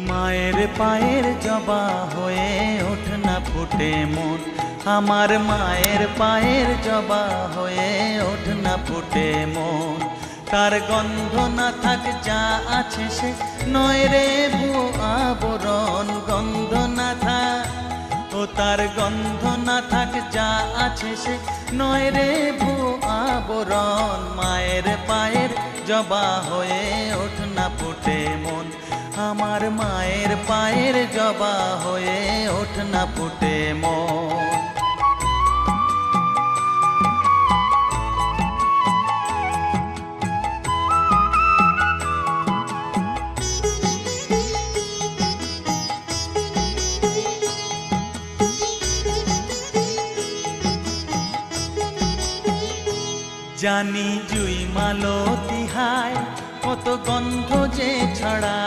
মায়ের পায়ের জবা হয়ে ওঠ না ফুটে মন, আমার মায়ের পায়ের জবা হয়ে ওঠ না ফুটে মন। তার গন্ধ না থাক যা আছে সে নয় রে ভুয়ো আবরণ, গন্ধ না থাক ও তার গন্ধ না থাক যা আছে সে নয় রে ভুয়ো আবরণ। মায়ের পায়ের জবা হয়ে ওঠ না ফুটে মন, আমার মায়ের পায়ের জবা হয়ে ওঠ না ফুটে মন। জানি জুই মালতি হায় কত গন্ধ যে ছড়া।